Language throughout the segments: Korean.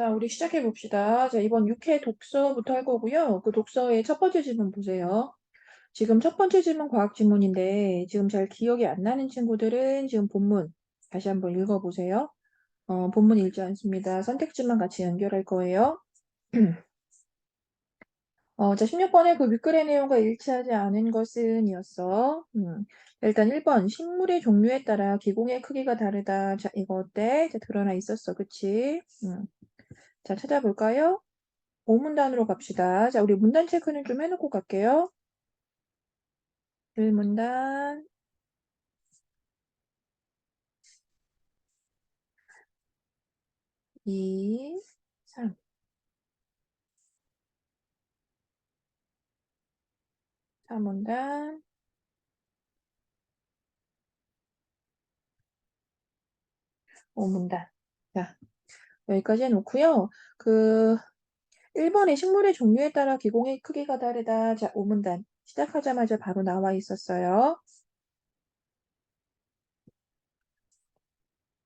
자, 우리 시작해 봅시다. 자, 이번 6회 독서부터 할 거고요. 그 독서의 첫 번째 지문 보세요. 지금 첫 번째 지문 과학 지문인데 지금 잘 기억이 안 나는 친구들은 지금 본문 다시 한번 읽어보세요. 본문 읽지 않습니다. 선택지만 같이 연결할 거예요. 자, 16번에 그 윗글의 내용과 일치하지 않은 것은 이었어. 일단 1번, 식물의 종류에 따라 기공의 크기가 다르다. 자, 이거 어때? 자, 드러나 있었어. 그치? 자, 찾아볼까요? 5문단으로 갑시다. 자, 우리 문단 체크는 좀 해놓고 갈게요. 1문단, 2, 3. 4문단, 5문단. 자, 여기까지 해놓고요. 그 1번의 식물의 종류에 따라 기공의 크기가 다르다. 자, 5문단. 시작하자마자 바로 나와 있었어요.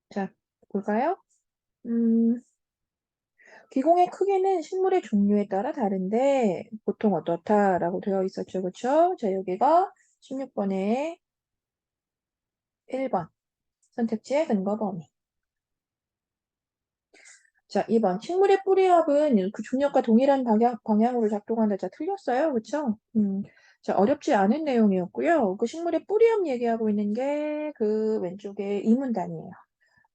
자, 볼까요? 음, 기공의 크기는 식물의 종류에 따라 다른데 보통 어떻다라고 되어 있었죠. 그쵸? 자, 여기가 16번의 1번. 선택지의 근거 범위. 자, 2번. 식물의 뿌리압은 그 중력과 동일한 방향으로 작동한다. 자, 틀렸어요. 그쵸? 자, 어렵지 않은 내용이었고요. 그 식물의 뿌리압 얘기하고 있는 게 그 왼쪽에 이 문단이에요.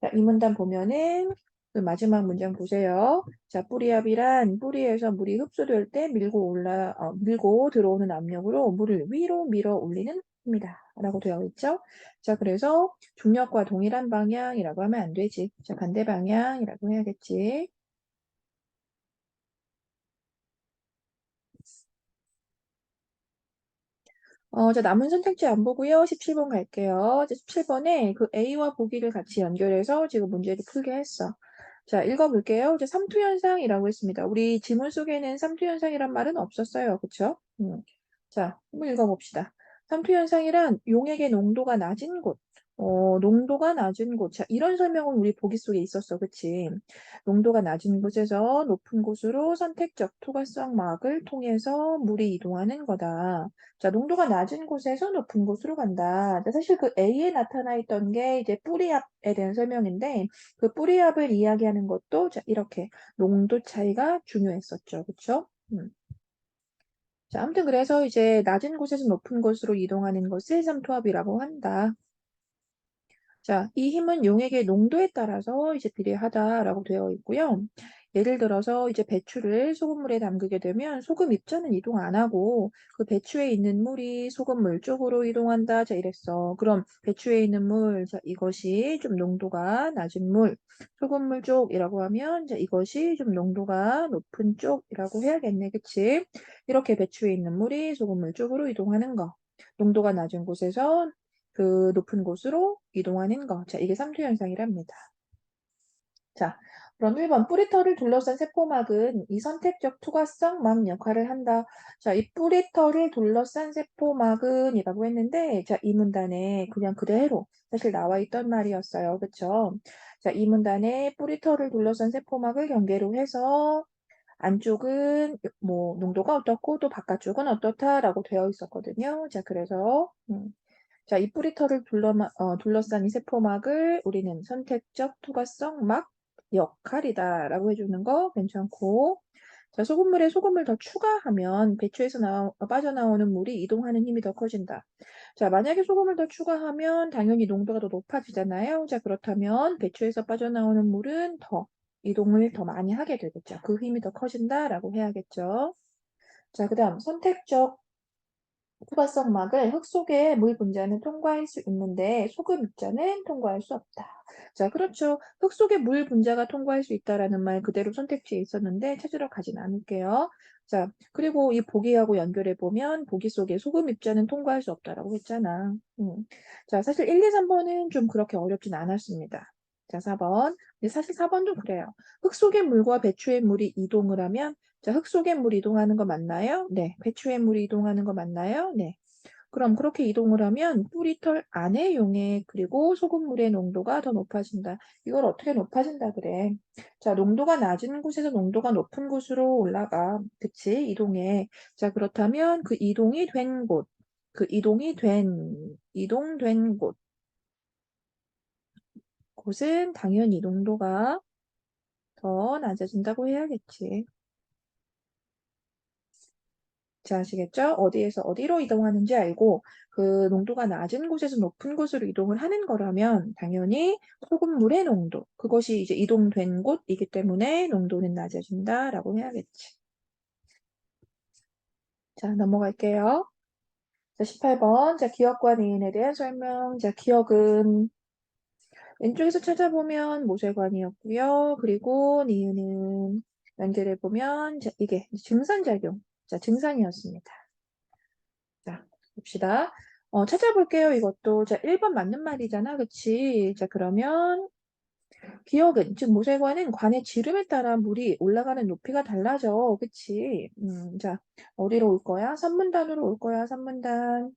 자, 이 문단 보면은 그 마지막 문장 보세요. 자, 뿌리압이란 뿌리에서 물이 흡수될 때 밀고 들어오는 압력으로 물을 위로 밀어 올리는 힘이다. 라고 되어 있죠. 자, 그래서 중력과 동일한 방향이라고 하면 안 되지. 자, 반대 방향이라고 해야겠지. 자, 남은 선택지 안 보고요. 17번 갈게요. 17번에 그 A와 보기를 같이 연결해서 지금 문제를 풀게 했어. 자, 읽어볼게요. 이제 삼투현상이라고 했습니다. 우리 지문 속에는 삼투현상이란 말은 없었어요. 그쵸? 자, 한번 읽어봅시다. 삼투현상이란 용액의 농도가 낮은 곳. 농도가 낮은 곳. 자, 이런 설명은 우리 보기 속에 있었어. 그치? 농도가 낮은 곳에서 높은 곳으로 선택적 투과성막을 통해서 물이 이동하는 거다. 자, 농도가 낮은 곳에서 높은 곳으로 간다. 자, 사실 그 A에 나타나 있던 게 이제 뿌리압에 대한 설명인데 그 뿌리압을 이야기하는 것도 자, 이렇게 농도 차이가 중요했었죠. 그쵸? 자, 아무튼 그래서 이제 낮은 곳에서 높은 곳으로 이동하는 것을 삼투압이라고 한다. 자, 이 힘은 용액의 농도에 따라서 이제 비례하다라고 되어 있고요. 예를 들어서 이제 배추를 소금물에 담그게 되면 소금 입자는 이동 안 하고 그 배추에 있는 물이 소금물 쪽으로 이동한다. 자, 이랬어. 그럼 배추에 있는 물, 자, 이것이 좀 농도가 낮은 물, 소금물 쪽이라고 하면 자, 이것이 좀 농도가 높은 쪽이라고 해야겠네. 그치? 이렇게 배추에 있는 물이 소금물 쪽으로 이동하는 거. 농도가 낮은 곳에서 그 높은 곳으로 이동하는 거. 자, 이게 삼투현상이랍니다. 자, 그럼 1번 뿌리털을 둘러싼 세포막은 이 선택적 투과성 막 역할을 한다. 자, 이 뿌리털을 둘러싼 세포막은 이라고 했는데 자, 이 문단에 그냥 그대로 사실 나와 있던 말이었어요. 그쵸? 자, 이 문단에 뿌리털을 둘러싼 세포막을 경계로 해서 안쪽은 뭐 농도가 어떻고 또 바깥쪽은 어떻다라고 되어 있었거든요. 자, 그래서 자, 이 뿌리털을 둘러싼 이 세포막을 우리는 선택적 투과성 막 역할이다라고 해주는 거 괜찮고 자, 소금물에 소금을 더 추가하면 배추에서 빠져나오는 물이 이동하는 힘이 더 커진다. 자, 만약에 소금을 더 추가하면 당연히 농도가 더 높아지잖아요. 자, 그렇다면 배추에서 빠져나오는 물은 더 이동을 더 많이 하게 되겠죠. 그 힘이 더 커진다라고 해야겠죠. 자, 그 다음 선택적 투과성막을 흙 속의 물 분자는 통과할 수 있는데 소금 입자는 통과할 수 없다. 자, 그렇죠. 흙 속의 물 분자가 통과할 수 있다라는 말 그대로 선택지에 있었는데 찾으러 가진 않을게요. 자, 그리고 이 보기하고 연결해 보면 보기 속에 소금 입자는 통과할 수 없다라고 했잖아. 자, 사실 1, 2, 3번은 좀 그렇게 어렵진 않았습니다. 자, 4번. 근데 사실 4번도 그래요. 흙 속의 물과 배추의 물이 이동을 하면 자, 흙 속에 물 이동하는 거 맞나요? 네. 배추에 물 이동하는 거 맞나요? 네. 그럼 그렇게 이동을 하면 뿌리털 안의 용액 그리고 소금물의 농도가 더 높아진다. 이걸 어떻게 높아진다 그래? 자, 농도가 낮은 곳에서 농도가 높은 곳으로 올라가. 그치? 이동해. 자, 그렇다면 그 이동이 된 곳, 이동된 곳은 당연히 농도가 더 낮아진다고 해야겠지. 자, 아시겠죠? 어디에서 어디로 이동하는지 알고 그 농도가 낮은 곳에서 높은 곳으로 이동을 하는 거라면 당연히 소금물의 농도, 그것이 이제 이동된 곳이기 때문에 농도는 낮아진다라고 해야겠지. 자, 넘어갈게요. 자, 18번. 자, 기억과 니은에 대한 설명. 자, 기억은 왼쪽에서 찾아보면 모세관이었고요. 그리고 니은은 연결해 보면 자, 이게 증산작용. 자, 증산이었습니다. 자, 봅시다. 찾아볼게요. 이것도. 자, 1번 맞는 말이잖아. 그치? 자, 그러면 기억은, 즉 모세관은 관의 지름에 따라 물이 올라가는 높이가 달라져. 그치? 자, 어디로 올 거야? 산문단으로 올 거야. 산문단.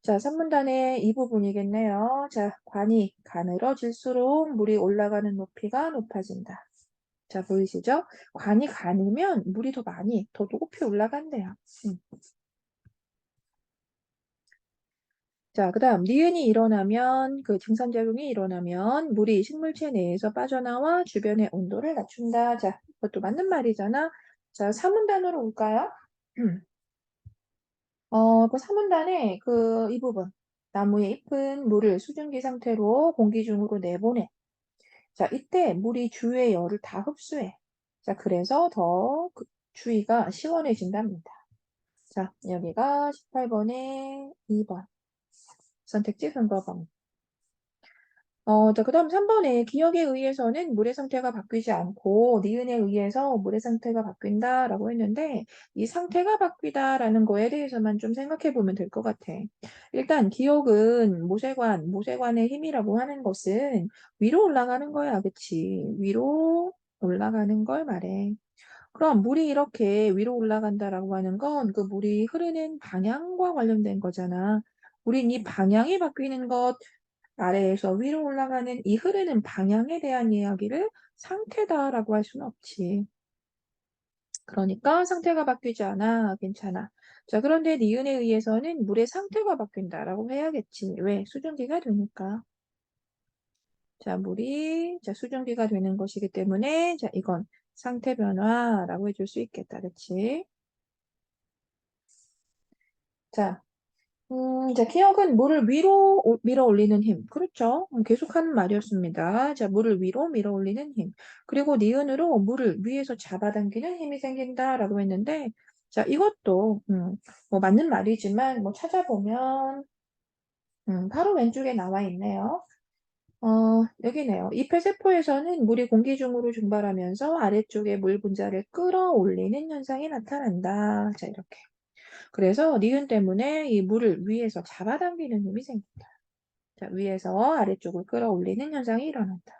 자, 산문단의 이 부분이겠네요. 자, 관이 가늘어질수록 물이 올라가는 높이가 높아진다. 자, 보이시죠? 관이 가늘면 물이 더 많이, 더 높이 올라간대요. 자, 그 다음, 니은이 일어나면, 그 증산작용이 일어나면 물이 식물체 내에서 빠져나와 주변의 온도를 낮춘다. 자, 그것도 맞는 말이잖아. 자, 사문단으로 올까요? 그 사문단에 이 부분. 나무의 잎은 물을 수증기 상태로 공기 중으로 내보내. 자, 이때 물이 주위의 열을 다 흡수해. 자, 그래서 더 주위가 시원해진답니다. 자, 여기가 18번에 2번. 선택지 근거범. 자, 그 다음 3번에 기억에 의해서는 물의 상태가 바뀌지 않고 니은에 의해서 물의 상태가 바뀐다라고 했는데 이 상태가 바뀌다라는 거에 대해서만 좀 생각해 보면 될 것 같아. 일단 기억은 모세관의 힘이라고 하는 것은 위로 올라가는 거야. 그치? 위로 올라가는 걸 말해. 그럼 물이 이렇게 위로 올라간다라고 하는 건 그 물이 흐르는 방향과 관련된 거잖아. 우린 이 방향이 바뀌는 것, 아래에서 위로 올라가는 이 흐르는 방향에 대한 이야기를 상태다라고 할 수는 없지. 그러니까 상태가 바뀌지 않아. 괜찮아. 자, 그런데 니은에 의해서는 물의 상태가 바뀐다라고 해야겠지. 왜? 수증기가 되니까. 자, 자, 수증기가 되는 것이기 때문에, 자, 이건 상태 변화라고 해줄 수 있겠다. 그치? 자, 자, 기억은 물을 위로 밀어 올리는 힘. 그렇죠? 계속하는 말이었습니다. 자, 물을 위로 밀어 올리는 힘. 그리고 니은으로 물을 위에서 잡아당기는 힘이 생긴다라고 했는데, 자, 이것도, 뭐 맞는 말이지만, 뭐 찾아보면, 바로 왼쪽에 나와 있네요. 여기네요. 잎의 세포에서는 물이 공기 중으로 증발하면서 아래쪽에 물 분자를 끌어올리는 현상이 나타난다. 자, 이렇게. 그래서 니은 때문에 이 물을 위에서 잡아당기는 힘이 생긴다. 자, 위에서 아래쪽을 끌어올리는 현상이 일어난다.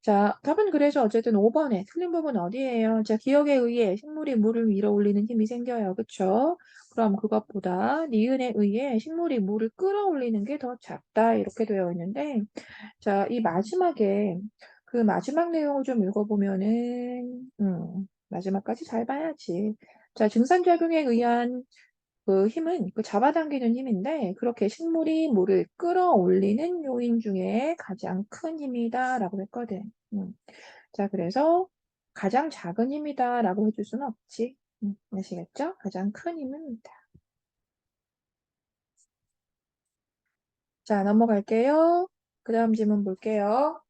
자, 답은 그래서 어쨌든 5번에 틀린 부분 어디예요? 자, 기억에 의해 식물이 물을 밀어 올리는 힘이 생겨요. 그쵸? 그럼 그것보다 니은에 의해 식물이 물을 끌어올리는 게 더 작다. 이렇게 되어 있는데, 자, 이 마지막에 그 마지막 내용을 좀 읽어보면은, 마지막까지 잘 봐야지. 자, 증산작용에 의한 그 힘은 그 잡아당기는 힘인데 그렇게 식물이 물을 끌어올리는 요인 중에 가장 큰 힘이다라고 했거든. 자, 그래서 가장 작은 힘이다라고 해줄 수는 없지. 아시겠죠? 가장 큰 힘입니다. 자, 넘어갈게요. 그 다음 질문 볼게요.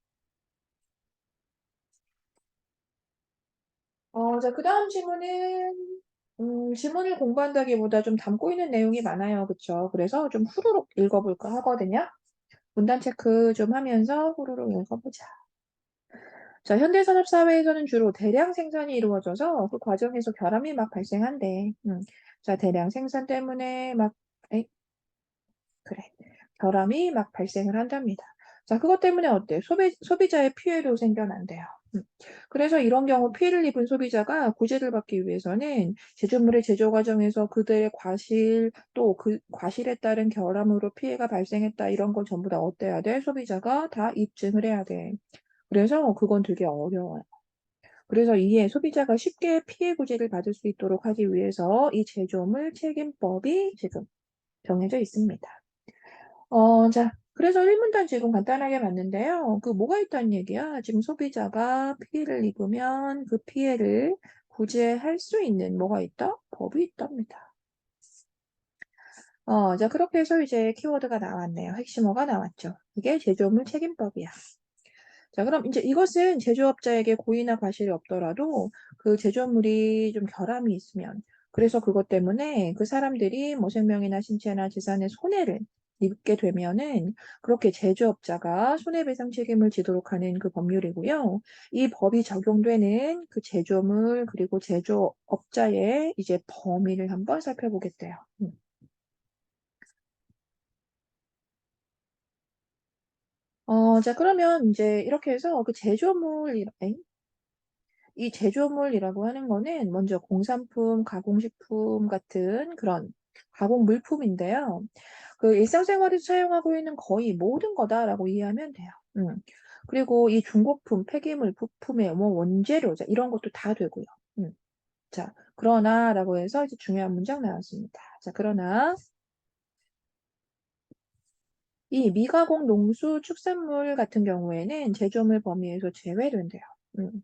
자, 그 다음 질문은 질문을 공부한다기보다 좀 담고 있는 내용이 많아요. 그쵸? 그래서 좀 후루룩 읽어볼까 하거든요. 문단 체크 좀 하면서 후루룩 읽어보자. 자, 현대산업사회에서는 주로 대량 생산이 이루어져서 그 과정에서 결함이 막 발생한대. 자, 대량 생산 때문에 그래. 결함이 막 발생을 한답니다. 자, 그것 때문에 어때? 소비자의 피해도 생겨난대요. 음. 그래서 이런 경우 피해를 입은 소비자가 구제를 받기 위해서는 제조물의 제조 과정에서 그들의 과실 또 그 과실에 따른 결함으로 피해가 발생했다 이런 걸 전부 다 어때야 돼? 소비자가 다 입증을 해야 돼. 그래서 그건 되게 어려워요. 그래서 이에 소비자가 쉽게 피해 구제를 받을 수 있도록 하기 위해서 이 제조물 책임법이 지금 정해져 있습니다. 자, 그래서 1문단 지금 간단하게 봤는데요. 그 뭐가 있다는 얘기야? 지금 소비자가 피해를 입으면 그 피해를 구제할 수 있는 뭐가 있다? 법이 있답니다. 자, 그렇게 해서 이제 키워드가 나왔네요. 핵심어가 나왔죠. 이게 제조물 책임법이야. 자, 그럼 이제 이것은 제조업자에게 고의나 과실이 없더라도 그 제조물이 좀 결함이 있으면 그래서 그것 때문에 그 사람들이 뭐 생명이나 신체나 재산에 손해를 입게 되면은 그렇게 제조업자가 손해배상 책임을 지도록 하는 그 법률이고요. 이 법이 적용되는 그 제조물 그리고 제조업자의 이제 범위를 한번 살펴보겠대요. 자, 그러면 이제 이렇게 해서 그 이 제조물이라고 하는 거는 먼저 공산품, 가공식품 같은 그런 가공 물품인데요. 그 일상생활에서 사용하고 있는 거의 모든 거다라고 이해하면 돼요. 그리고 이 중고품, 폐기물, 부품의 뭐 원재료, 자, 이런 것도 다 되고요. 자, 그러나라고 해서 이제 중요한 문장 나왔습니다. 자, 그러나 이 미가공 농수 축산물 같은 경우에는 제조물 범위에서 제외된대요. 음.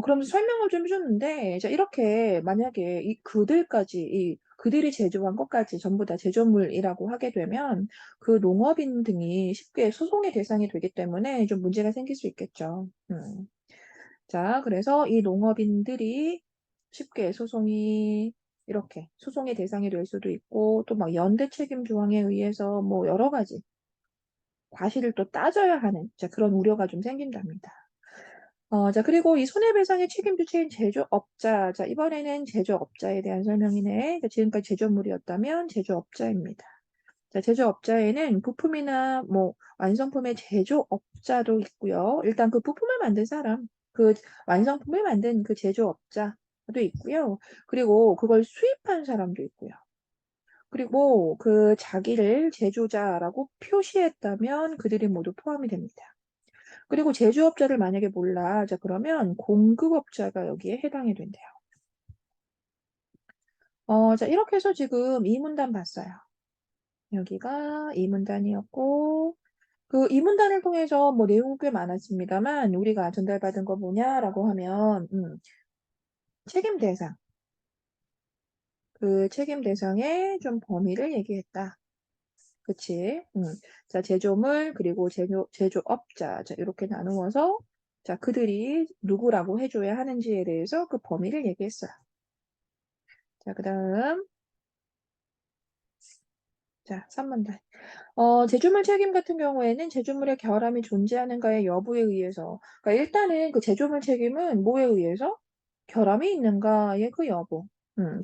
그럼 설명을 좀 해줬는데, 자, 이렇게 만약에 그들이 제조한 것까지 전부 다 제조물이라고 하게 되면 그 농업인 등이 쉽게 소송의 대상이 되기 때문에 좀 문제가 생길 수 있겠죠. 자, 그래서 이 농업인들이 쉽게 이렇게 소송의 대상이 될 수도 있고, 또 막 연대 책임 조항에 의해서 뭐 여러 가지 과실을 또 따져야 하는 자, 그런 우려가 좀 생긴답니다. 자, 그리고 이 손해배상의 책임 주체인 제조업자. 자, 이번에는 제조업자에 대한 설명이네. 자, 지금까지 제조물이었다면 제조업자입니다. 자, 제조업자에는 부품이나 뭐 완성품의 제조업자도 있고요. 일단 그 부품을 만든 사람, 그 완성품을 만든 그 제조업자도 있고요. 그리고 그걸 수입한 사람도 있고요. 그리고 그 자기를 제조자라고 표시했다면 그들이 모두 포함이 됩니다. 그리고 제조업자를 만약에 몰라. 자, 그러면 공급업자가 여기에 해당이 된대요. 자, 이렇게 해서 지금 이 문단 봤어요. 여기가 이 문단이었고, 그 이 문단을 통해서 뭐 내용은 꽤 많았습니다만, 우리가 전달받은 거 뭐냐라고 하면, 책임 대상. 그 책임 대상의 좀 범위를 얘기했다. 그치? 자, 제조물, 그리고 제조업자. 자, 이렇게 나누어서, 자, 그들이 누구라고 해줘야 하는지에 대해서 그 범위를 얘기했어요. 자, 그 다음. 자, 3문단. 제조물 책임 같은 경우에는 제조물의 결함이 존재하는가의 여부에 의해서, 그러니까 일단은 그 제조물 책임은 뭐에 의해서? 결함이 있는가의 그 여부.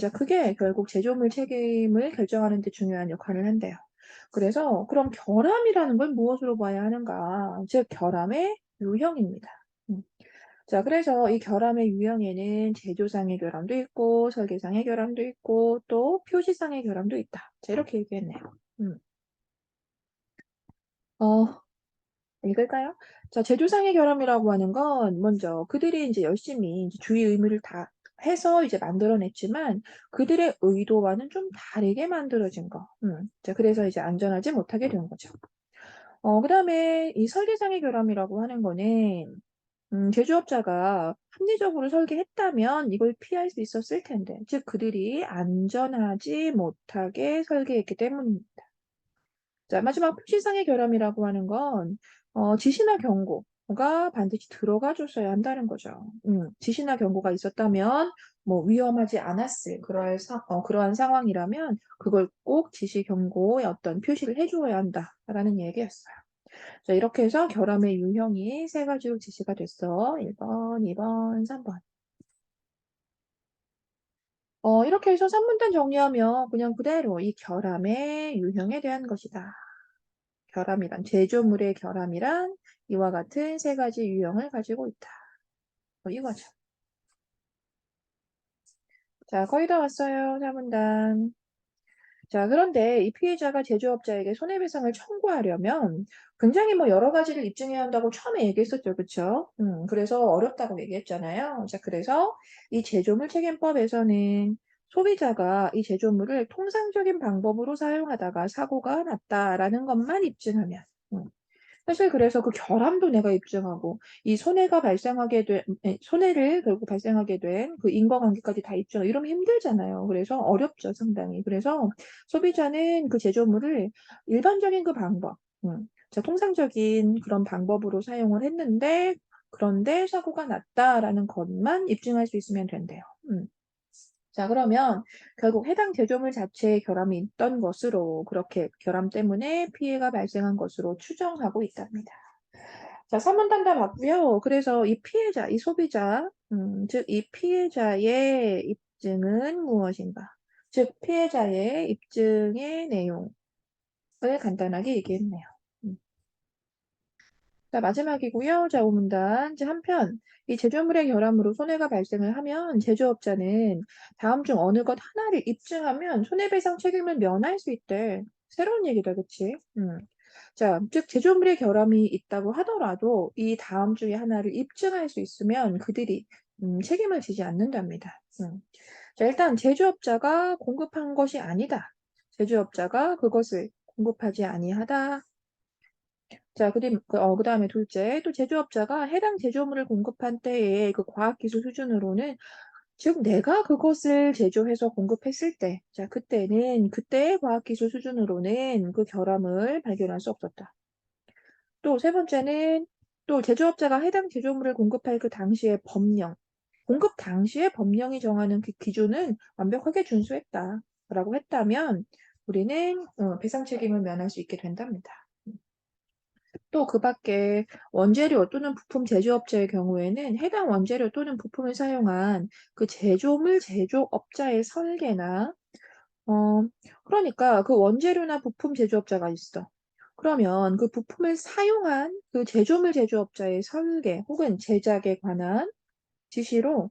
자, 그게 결국 제조물 책임을 결정하는 데 중요한 역할을 한대요. 그래서 그럼 결함이라는 걸 무엇으로 봐야 하는가? 즉, 결함의 유형입니다. 음. 자, 그래서 이 결함의 유형에는 제조상의 결함도 있고, 설계상의 결함도 있고, 또 표시상의 결함도 있다. 자, 이렇게 얘기했네요. 음. 어, 읽을까요? 자, 제조상의 결함이라고 하는 건 먼저 그들이 이제 열심히 이제 주의 의무를 다 해서 이제 만들어냈지만 그들의 의도와는 좀 다르게 만들어진 거. 자, 그래서 이제 안전하지 못하게 된 거죠. 그다음에 이 설계상의 결함이라고 하는 거는 제조업자가 합리적으로 설계했다면 이걸 피할 수 있었을 텐데, 즉 그들이 안전하지 못하게 설계했기 때문입니다. 자, 마지막 표시상의 결함이라고 하는 건 지시나 경고가 반드시 들어가 줬어야 한다는 거죠. 지시나 경고가 있었다면 뭐 위험하지 않았을 그러한 상황이라면 그걸 꼭 지시 경고의 어떤 표시를 해주어야 한다라는 얘기였어요. 자, 이렇게 해서 결함의 유형이 세 가지로 지시가 됐어. 1번, 2번, 3번. 이렇게 해서 3문단 정리하면 그냥 그대로 이 결함의 유형에 대한 것이다. 제조물의 결함이란 이와 같은 세 가지 유형을 가지고 있다. 이거죠. 자, 거의 다 왔어요. 4분단. 자, 그런데 이 피해자가 제조업자에게 손해배상을 청구하려면 굉장히 뭐 여러 가지를 입증해야 한다고 처음에 얘기했었죠. 그쵸? 그래서 어렵다고 얘기했잖아요. 자, 그래서 이 제조물 책임법에서는 소비자가 이 제조물을 통상적인 방법으로 사용하다가 사고가 났다라는 것만 입증하면 음, 사실 그래서 그 결함도 내가 입증하고 이 손해가 발생하게 된 손해를 결국 발생하게 된 그 인과관계까지 다 입증하고 이러면 힘들잖아요. 그래서 어렵죠, 상당히. 그래서 소비자는 그 제조물을 일반적인 그 방법, 자, 통상적인 그런 방법으로 사용을 했는데 그런데 사고가 났다라는 것만 입증할 수 있으면 된대요. 자, 그러면 결국 해당 제조물 자체에 결함이 있던 것으로 그렇게 결함 때문에 피해가 발생한 것으로 추정하고 있답니다. 자, 3문단 다 봤고요. 그래서 이 피해자, 이 소비자, 즉 이 피해자의 입증은 무엇인가? 즉 피해자의 입증의 내용을 간단하게 얘기했네요. 음. 자, 마지막이고요. 자, 5문단. 자, 한편 이 제조물의 결함으로 손해가 발생을 하면 제조업자는 다음 중 어느 것 하나를 입증하면 손해배상 책임을 면할 수 있대. 새로운 얘기다, 그치? 자, 즉 제조물의 결함이 있다고 하더라도 이 다음 중에 하나를 입증할 수 있으면 그들이 책임을 지지 않는답니다. 자, 일단 제조업자가 공급한 것이 아니다. 제조업자가 그것을 공급하지 아니하다. 자, 그다음에 둘째, 또 제조업자가 해당 제조물을 공급한 때의 그 과학기술 수준으로는, 즉, 내가 그것을 제조해서 공급했을 때, 자, 그때는, 그때의 과학기술 수준으로는 그 결함을 발견할 수 없었다. 또 세 번째는, 또 제조업자가 해당 제조물을 공급할 그 당시의 법령, 공급 당시의 법령이 정하는 그 기준은 완벽하게 준수했다. 라고 했다면, 우리는 배상 책임을 면할 수 있게 된답니다. 또 그 밖에 원재료 또는 부품 제조업체의 경우에는 해당 원재료 또는 부품을 사용한 그 제조물 제조업자의 설계나, 어, 그러니까 그 원재료나 부품 제조업자가 있어. 그러면 그 부품을 사용한 그 제조물 제조업자의 설계 혹은 제작에 관한 지시로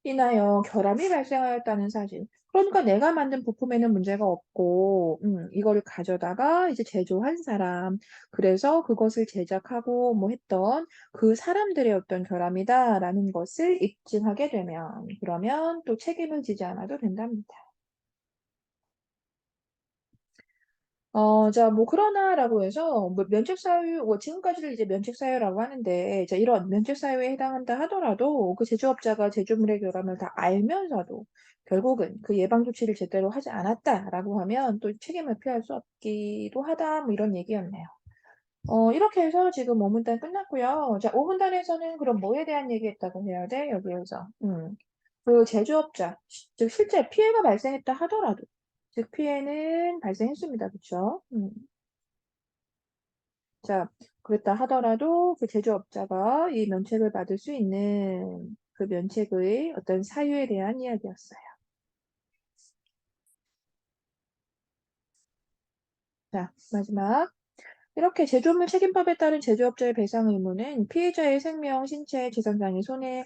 인하여 결함이 발생하였다는 사실. 그러니까 내가 만든 부품에는 문제가 없고, 이거를 가져다가 이제 제조한 사람, 그래서 그것을 제작하고 뭐 했던 그 사람들의 어떤 결함이다라는 것을 입증하게 되면, 그러면 또 책임을 지지 않아도 된답니다. 자, 뭐, 그러나라고 해서, 뭐, 면책사유, 뭐, 지금까지를 이제 면책사유라고 하는데, 자, 이런 면책사유에 해당한다 하더라도, 그 제조업자가 제조물의 결함을 다 알면서도, 결국은 그 예방조치를 제대로 하지 않았다라고 하면, 또 책임을 피할 수 없기도 하다, 뭐, 이런 얘기였네요. 이렇게 해서 지금 5문단 끝났고요. 자, 5문단에서는 그럼 뭐에 대한 얘기했다고 해야 돼? 여기에서. 그 제조업자, 즉 실제 피해가 발생했다 하더라도, 즉 피해는 발생했습니다. 그쵸? 자, 그랬다 하더라도 그 제조업자가 이 면책을 받을 수 있는 그 면책의 어떤 사유에 대한 이야기였어요. 자, 마지막. 이렇게 제조물 책임법에 따른 제조업자의 배상 의무는 피해자의 생명, 신체, 재산상의 손해,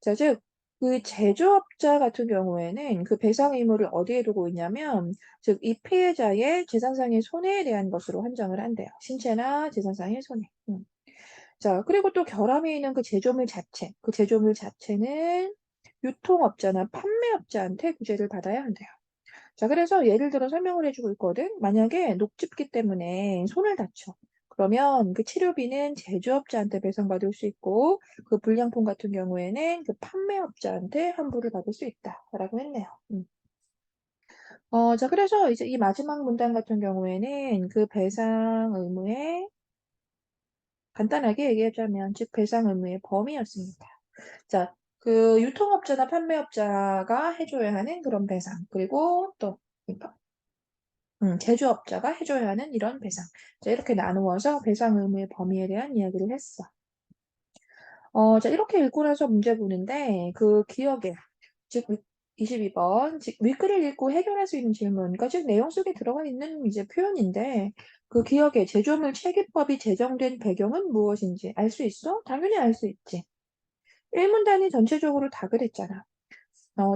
자, 즉, 그 제조업자 같은 경우에는 그 배상 의무를 어디에 두고 있냐면, 즉, 이 피해자의 재산상의 손해에 대한 것으로 한정을 한대요. 신체나 재산상의 손해. 자, 그리고 또 결함이 있는 그 제조물 자체, 그 제조물 자체는 유통업자나 판매업자한테 구제를 받아야 한대요. 자, 그래서 예를 들어 설명을 해주고 있거든. 만약에 녹즙기 때문에 손을 다쳐. 그러면 그 치료비는 제조업자한테 배상받을 수 있고, 그 불량품 같은 경우에는 그 판매업자한테 환불을 받을 수 있다라고 했네요. 자, 그래서 이제 이 마지막 문단 같은 경우에는 그 배상 의무의 간단하게 얘기하자면, 즉 배상 의무의 범위였습니다. 자, 그 유통업자나 판매업자가 해줘야 하는 그런 배상, 그리고 또 제조업자가 해줘야 하는 이런 배상. 자, 이렇게 나누어서 배상 의무의 범위에 대한 이야기를 했어. 자, 이렇게 읽고 나서 문제 보는데, 그 기억에, 즉, 22번, 즉, 윗글을 읽고 해결할 수 있는 질문, 그러니까 즉, 내용 속에 들어가 있는 이제 표현인데, 그 기억에 제조물 책임법이 제정된 배경은 무엇인지 알 수 있어? 당연히 알 수 있지. 1문단이 전체적으로 다 그랬잖아.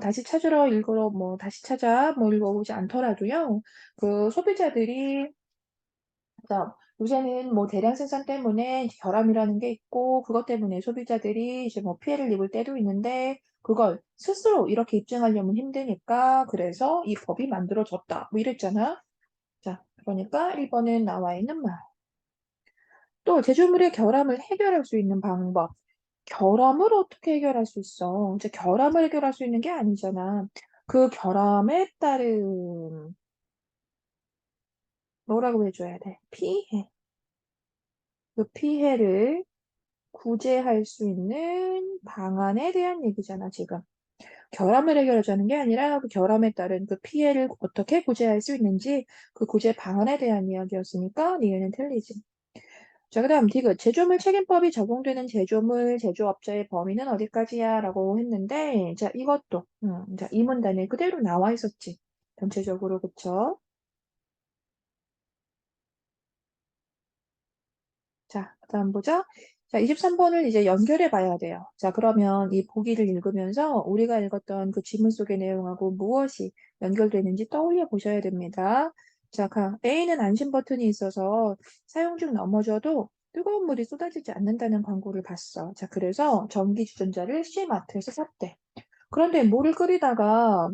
다시 찾으러 읽으러 뭐 다시 찾아 뭐 읽어보지 않더라도요. 그 소비자들이 자, 요새는 뭐 대량 생산 때문에 이제 결함이라는 게 있고 그것 때문에 소비자들이 이제 뭐 피해를 입을 때도 있는데 그걸 스스로 이렇게 입증하려면 힘드니까 그래서 이 법이 만들어졌다. 뭐 이랬잖아. 자, 그러니까 1번은 나와 있는 말. 또 제조물의 결함을 해결할 수 있는 방법. 결함을 어떻게 해결할 수 있어? 이제 결함을 해결할 수 있는 게 아니잖아. 그 결함에 따른 뭐라고 해줘야 돼? 피해. 그 피해를 구제할 수 있는 방안에 대한 얘기잖아, 지금. 결함을 해결하자는 게 아니라 그 결함에 따른 그 피해를 어떻게 구제할 수 있는지 그 구제 방안에 대한 이야기였으니까 니은은 틀리지. 자, 그 다음 디귿. 제조물 책임법이 적용되는 제조물 제조업자의 범위는 어디까지야? 라고 했는데, 자, 이것도, 자, 이 문단에 그대로 나와 있었지. 전체적으로, 그쵸? 자, 그다음 보자. 자, 23번을 이제 연결해 봐야 돼요. 자, 그러면 이 보기를 읽으면서 우리가 읽었던 그 지문 속의 내용하고 무엇이 연결되는지 떠올려 보셔야 됩니다. 자, A는 안심 버튼이 있어서 사용 중 넘어져도 뜨거운 물이 쏟아지지 않는다는 광고를 봤어. 자, 그래서 전기 주전자를 C마트에서 샀대. 그런데 물을 끓이다가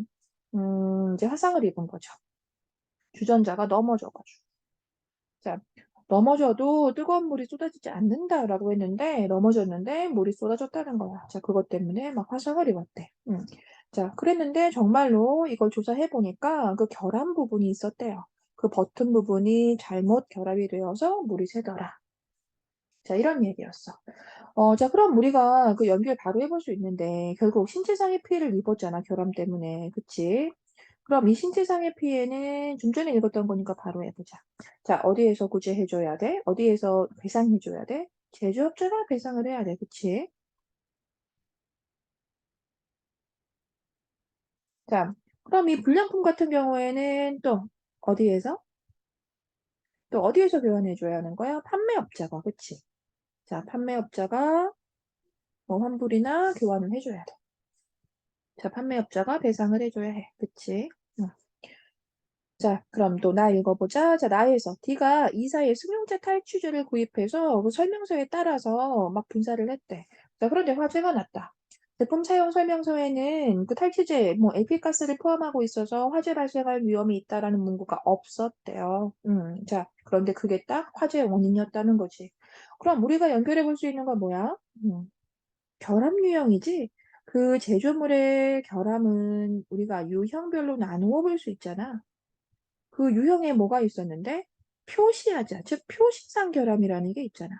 이제 화상을 입은 거죠. 주전자가 넘어져가지고. 자, 넘어져도 뜨거운 물이 쏟아지지 않는다라고 했는데 넘어졌는데 물이 쏟아졌다는 거야. 자, 그것 때문에 막 화상을 입었대. 자, 그랬는데 정말로 이걸 조사해 보니까 그 결함 부분이 있었대요. 그 버튼 부분이 잘못 결합이 되어서 물이 새더라. 자, 이런 얘기였어. 자, 그럼 우리가 그 연결 바로 해볼 수 있는데 결국 신체상의 피해를 입었잖아, 결함 때문에. 그치? 그럼 이 신체상의 피해는 좀 전에 읽었던 거니까 바로 해보자. 자, 어디에서 구제해줘야 돼? 어디에서 배상해줘야 돼? 제조업자가 배상을 해야 돼. 그치? 자, 그럼 이 불량품 같은 경우에는 또 어디에서? 또 어디에서 교환해줘야 하는 거야? 판매업자가. 그치? 자, 판매업자가 뭐 환불이나 교환을 해줘야 돼. 자, 판매업자가 배상을 해줘야 해. 그치? 응. 자, 그럼 또 나 읽어보자. 자, 나에서 D가 이사의 승용차 탈취제를 구입해서 그 설명서에 따라서 막 분사를 했대. 자, 그런데 화재가 났다. 제품 사용 설명서에는 그 탈취제, 뭐 에피가스를 포함하고 있어서 화재 발생할 위험이 있다라는 문구가 없었대요. 자, 그런데 그게 딱 화재의 원인이었다는 거지. 그럼 우리가 연결해 볼 수 있는 건 뭐야? 결함 유형이지? 그 제조물의 결함은 우리가 유형별로 나누어 볼 수 있잖아. 그 유형에 뭐가 있었는데 표시하자, 즉 표시상 결함이라는 게 있잖아.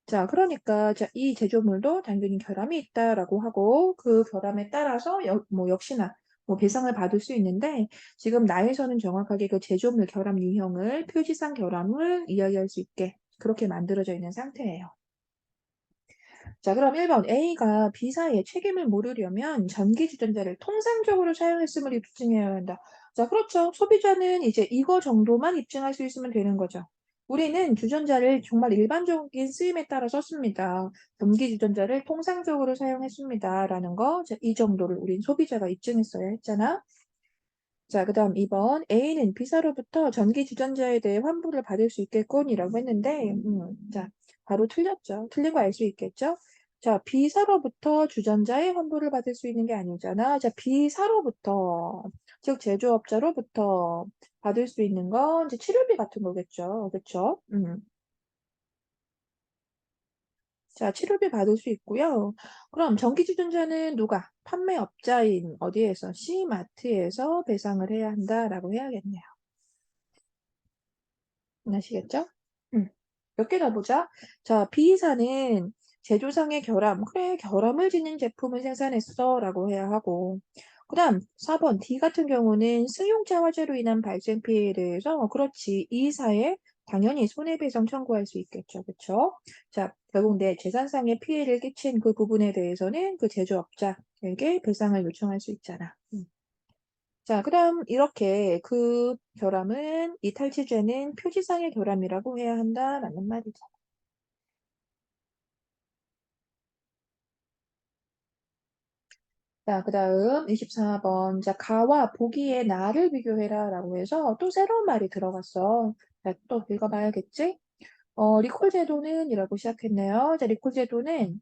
자, 그러니까 자, 이 제조물도 당연히 결함이 있다라고 하고 그 결함에 따라서 뭐 역시나 뭐 배상을 받을 수 있는데 지금 나에서는 정확하게 그 제조물 결함 유형을 표시상 결함을 이야기할 수 있게 그렇게 만들어져 있는 상태예요. 자, 그럼 1번 A가 B사의 책임을 물으려면 전기주전자를 통상적으로 사용했음을 입증해야 한다. 자, 그렇죠. 소비자는 이제 이거 정도만 입증할 수 있으면 되는 거죠. 우리는 주전자를 정말 일반적인 쓰임에 따라 썼습니다. 전기주전자를 통상적으로 사용했습니다. 라는 거, 자, 이 정도를 우린 소비자가 입증했어야 했잖아. 자, 그 다음 2번. A는 B사로부터 전기 주전자에 대해 환불을 받을 수 있겠군이라고 했는데, 자, 바로 틀렸죠. 틀린 거 알 수 있겠죠? 자, B사로부터 주전자의 환불을 받을 수 있는 게 아니잖아. 자, B사로부터, 즉 제조업자로부터 받을 수 있는 건 이제 치료비 같은 거겠죠. 그쵸? 자, 치료비 받을 수 있고요. 그럼 전기주전자는 누가? 판매업자인 어디에서? C마트에서 배상을 해야 한다라고 해야겠네요. 아시겠죠? 음. 몇 개 더 보자. 자, B사는 제조상의 결함. 그래, 결함을 지닌 제품을 생산했어. 라고 해야 하고. 그 다음, 4번 D 같은 경우는 승용차 화재로 인한 발생 피해에 대해서, 그렇지, 이사에 당연히 손해배상 청구할 수 있겠죠. 그쵸? 자, 결국 내 재산상의 피해를 끼친 그 부분에 대해서는 그 제조업자에게 배상을 요청할 수 있잖아. 자, 그다음 이렇게 그 결함은 이 탈취죄는 표지상의 결함이라고 해야 한다라는 말이죠. 자, 그 다음 24번. 자, 가와 보기의 나를 비교해라 라고 해서 또 새로운 말이 들어갔어. 자, 또 읽어봐야겠지? 리콜 제도는 이라고 시작했네요. 자, 리콜 제도는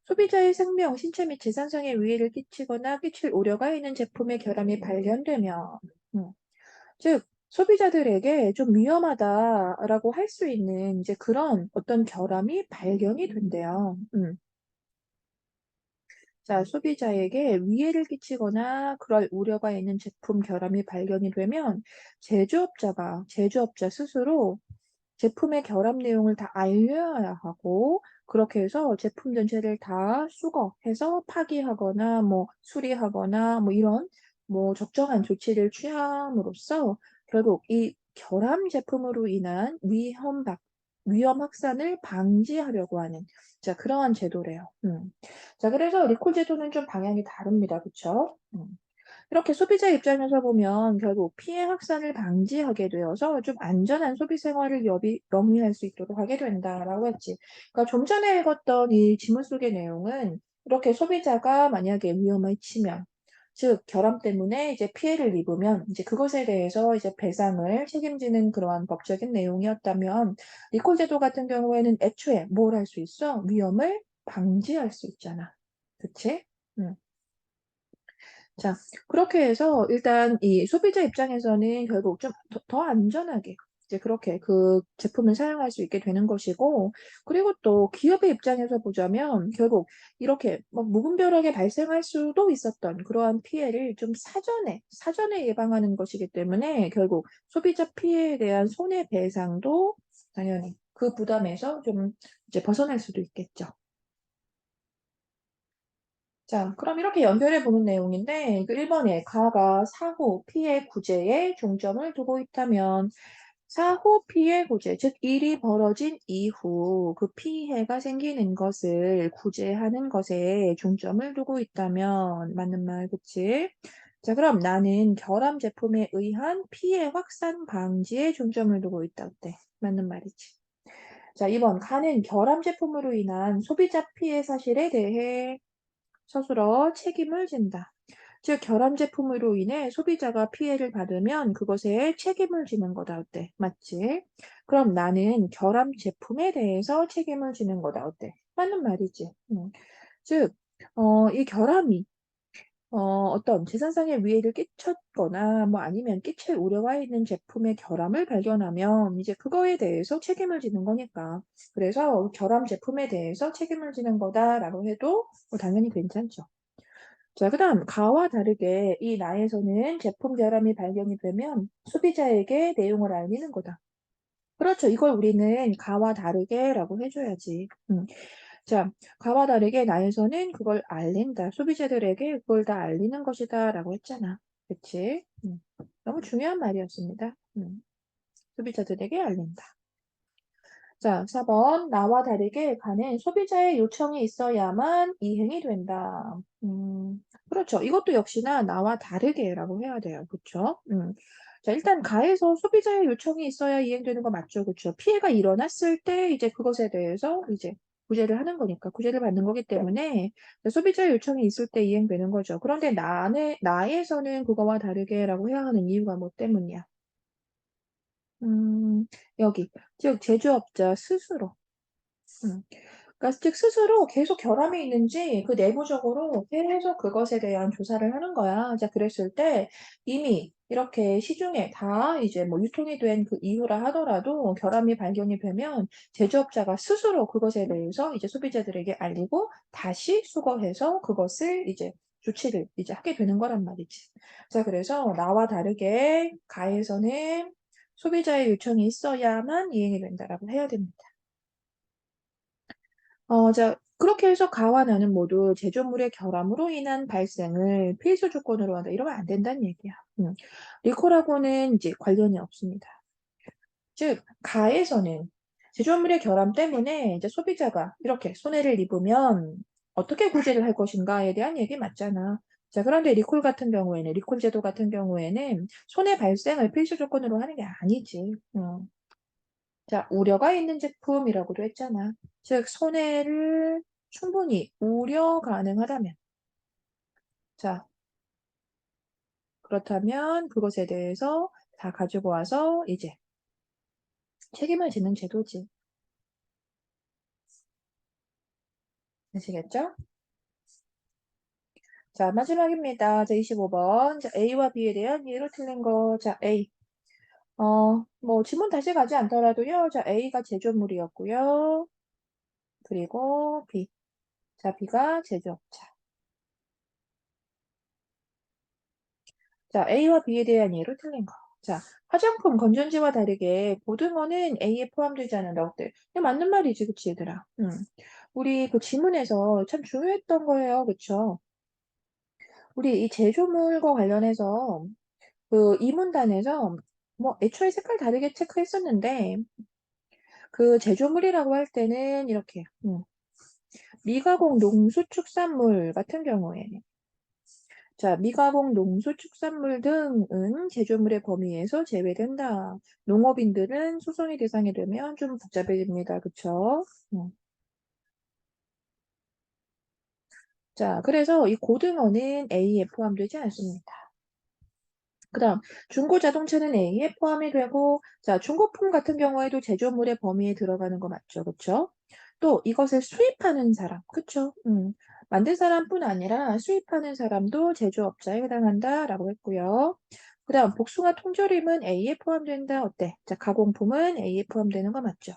소비자의 생명, 신체 및 재산상의 위해를 끼치거나 끼칠 우려가 있는 제품의 결함이 발견되면, 음, 즉, 소비자들에게 좀 위험하다라고 할 수 있는 이제 그런 어떤 결함이 발견이 된대요. 자, 소비자에게 위해를 끼치거나 그럴 우려가 있는 제품 결함이 발견이 되면 제조업자 스스로 제품의 결합 내용을 다 알려야 하고, 그렇게 해서 제품 전체를 다 수거해서 파기하거나, 뭐, 수리하거나, 뭐, 이런, 뭐, 적정한 조치를 취함으로써 결국 이 결함 제품으로 인한 위험 확산을 방지하려고 하는, 자, 그러한 제도래요. 자, 그래서 리콜 제도는 좀 방향이 다릅니다. 그쵸? 이렇게 소비자 입장에서 보면 결국 피해 확산을 방지하게 되어서 좀 안전한 소비 생활을 영위할 수 있도록 하게 된다라고 했지. 그러니까 좀 전에 읽었던 이 지문 속의 내용은 이렇게 소비자가 만약에 위험에 치면, 즉 결함 때문에 이제 피해를 입으면 이제 그것에 대해서 이제 배상을 책임지는 그러한 법적인 내용이었다면, 리콜 제도 같은 경우에는 애초에 뭘 할 수 있어? 위험을 방지할 수 있잖아. 그치? 음. 자, 그렇게 해서 일단 이 소비자 입장에서는 결국 좀 더 안전하게 이제 그렇게 그 제품을 사용할 수 있게 되는 것이고, 그리고 또 기업의 입장에서 보자면 결국 이렇게 뭐 무분별하게 발생할 수도 있었던 그러한 피해를 좀 사전에 예방하는 것이기 때문에 결국 소비자 피해에 대한 손해배상도 당연히 그 부담에서 좀 이제 벗어날 수도 있겠죠. 자, 그럼 이렇게 연결해 보는 내용인데, 그 1번에 가가 사후 피해 구제에 중점을 두고 있다면, 사후 피해 구제, 즉 일이 벌어진 이후 그 피해가 생기는 것을 구제하는 것에 중점을 두고 있다면, 맞는 말, 그치? 자, 그럼 나는 결함 제품에 의한 피해 확산 방지에 중점을 두고 있다. 어때? 맞는 말이지. 자, 2번 가는 결함 제품으로 인한 소비자 피해 사실에 대해 스스로 책임을 진다. 즉, 결함 제품으로 인해 소비자가 피해를 받으면 그것에 책임을 지는 거다. 어때? 맞지? 그럼 나는 결함 제품에 대해서 책임을 지는 거다. 어때? 맞는 말이지. 즉, 이 결함이 어떤 재산상의 위해를 끼쳤거나 뭐 아니면 끼칠 우려가 있는 제품의 결함을 발견하면 이제 그거에 대해서 책임을 지는 거니까. 그래서 결함 제품에 대해서 책임을 지는 거다라고 해도 뭐 당연히 괜찮죠. 자, 그다음 가와 다르게 이 나에서는 제품 결함이 발견이 되면 소비자에게 내용을 알리는 거다. 그렇죠. 이걸 우리는 가와 다르게라고 해줘야지. 자, 가와 다르게 나에서는 그걸 알린다. 소비자들에게 그걸 다 알리는 것이다라고 했잖아. 그치? 너무 중요한 말이었습니다. 소비자들에게 알린다. 자, 4번. 나와 다르게 가는 소비자의 요청이 있어야만 이행이 된다. 그렇죠. 이것도 역시나 나와 다르게라고 해야 돼요. 그쵸? 자, 일단 가에서 소비자의 요청이 있어야 이행되는 거 맞죠? 그쵸? 피해가 일어났을 때 이제 그것에 대해서 이제 구제를 하는 거니까, 구제를 받는 거기 때문에 소비자의 요청이 있을 때 이행되는 거죠. 그런데 나에서는 그거와 다르게라고 해야 하는 이유가 뭐 때문이야? 음, 여기. 즉, 제조업자 스스로. 음. 그러니까 즉 스스로 계속 결함이 있는지 그 내부적으로 계속 그것에 대한 조사를 하는 거야. 자, 그랬을 때 이미 이렇게 시중에 다 이제 뭐 유통이 된 그 이후라 하더라도 결함이 발견이 되면 제조업자가 스스로 그것에 대해서 이제 소비자들에게 알리고 다시 수거해서 그것을 이제 조치를 이제 하게 되는 거란 말이지. 자, 그래서 나와 다르게 가에서는 소비자의 요청이 있어야만 이행이 된다라고 해야 됩니다. 자, 그렇게 해서 가와 나는 모두 제조물의 결함으로 인한 발생을 필수 조건으로 한다. 이러면 안 된다는 얘기야. 리콜하고는 이제 관련이 없습니다. 즉, 가에서는 제조물의 결함 때문에 이제 소비자가 이렇게 손해를 입으면 어떻게 구제를 할 것인가에 대한 얘기 맞잖아. 자, 그런데 리콜 제도 같은 경우에는 손해 발생을 필수 조건으로 하는 게 아니지. 자, 우려가 있는 제품이라고도 했잖아. 즉, 손해를 충분히 우려 가능하다면. 자, 그렇다면 그것에 대해서 다 가지고 와서 이제 책임을 지는 제도지. 아시겠죠? 자, 마지막입니다. 자, 25번. 자, A와 B에 대한 예로 틀린 거. 자, A. 뭐, 지문 다시 가지 않더라도요. 자, A가 제조물이었고요. 그리고 B. 자, B가 제조업자. 자, A와 B에 대한 예로 틀린 거. 자, 화장품 건전지와 다르게 고등어는 A에 포함되지 않는다. 어때? 이게 맞는 말이지, 그치, 얘들아? 우리 그 지문에서 참 중요했던 거예요. 그쵸? 우리 이 제조물과 관련해서 그 이문단에서 뭐 애초에 색깔 다르게 체크했었는데 그 제조물이라고 할 때는 이렇게 미가공 농수축산물 같은 경우에 자, 미가공 농수축산물 등은 제조물의 범위에서 제외된다. 농업인들은 소송의 대상이 되면 좀 복잡해집니다. 그쵸? 자, 그래서 이 고등어는 A에 포함되지 않습니다. 그 다음, 중고자동차는 A에 포함이 되고, 자, 중고품 같은 경우에도 제조물의 범위에 들어가는 거 맞죠? 그쵸? 또 이것을 수입하는 사람, 그쵸? 만든 사람뿐 아니라 수입하는 사람도 제조업자에 해당한다라고 했고요. 그 다음, 복숭아 통조림은 A에 포함된다. 어때? 자, 가공품은 A에 포함되는 거 맞죠?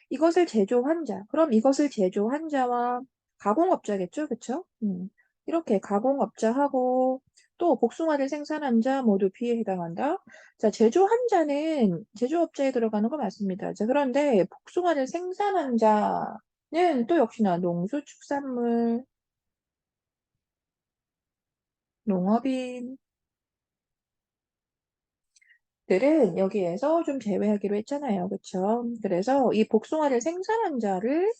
이것을 제조한 자, 그럼 이것을 제조한 자와 가공업자겠죠? 그쵸? 이렇게 가공업자하고 또 복숭아를 생산한 자 모두 B에 해당한다. 자, 제조한 자는 제조업자에 들어가는 거 맞습니다. 자, 그런데 복숭아를 생산한 자는 또 역시나 농수축산물, 농업인, 들은 여기에서 좀 제외하기로 했잖아요. 그쵸? 그래서 이 복숭아를 생산한 자를